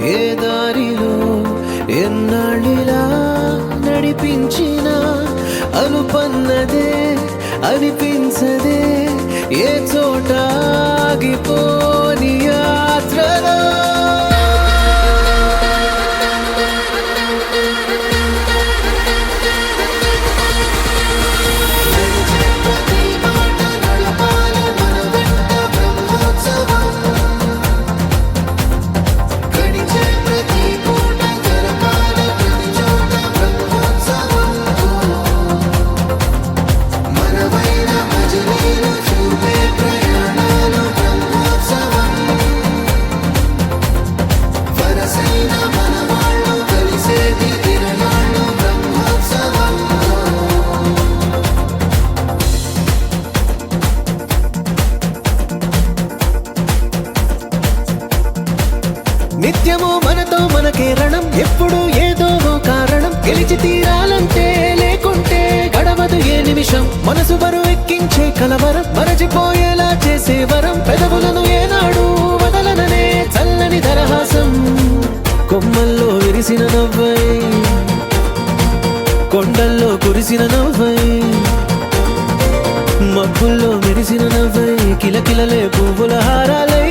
ఏ దారిలో ఎన్నాళ్ళిలా నడిపించిన అనుపన్నదే అనిపించదే ఏ చోట ఆగిపోని యాత్రలో నిత్యము మనతో మనకే రణం ఎప్పుడు ఏదో కారణం గెలిచి తీరాలంటే లేకుంటే గడవదు ఏ నిమిషం మనసు బరువు ఎక్కించే కలవరం మరచిపోయేలా చేసే వరం పెదవులను ఏనాడు వదలననే చల్లని దరహాసం కొమ్మల్లో విరిసిన నవ్వై కొండల్లో కురిసిన నవ్వై మబ్బుల్లో మెరిసిన నవ్వై కిలకిలలే పువ్వుల హారాలై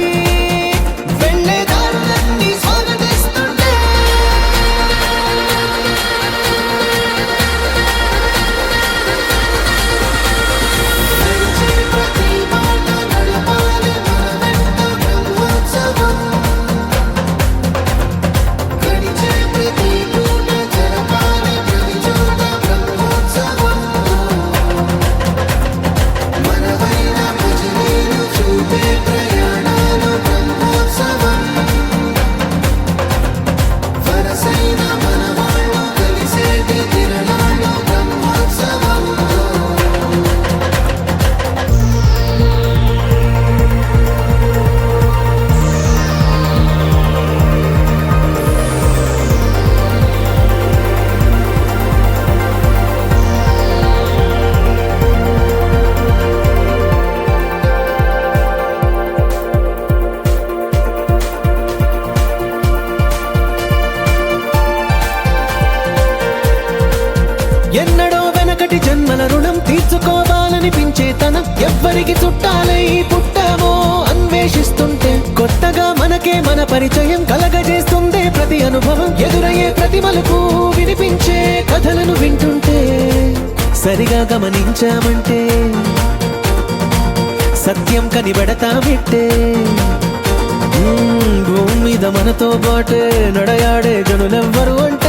ఎన్నడో వెనకటి జన్మల రుణం తీర్చుకోవాలనిపించే తనం ఎవ్వరికి చుట్టాలై పుట్టామో అన్వేషిస్తుంటే కొత్తగా మనకే మన పరిచయం కలగజేస్తుందే ప్రతి అనుభవం ఎదురయ్యే ప్రతి మలుపు వినిపించే కథలను వింటుంటే సరిగా గమనించామంటే సత్యం కనిపెడతామిట్టే భూమి మీద మనతో పాటే నడయాడే జనులెవ్వరు అంటే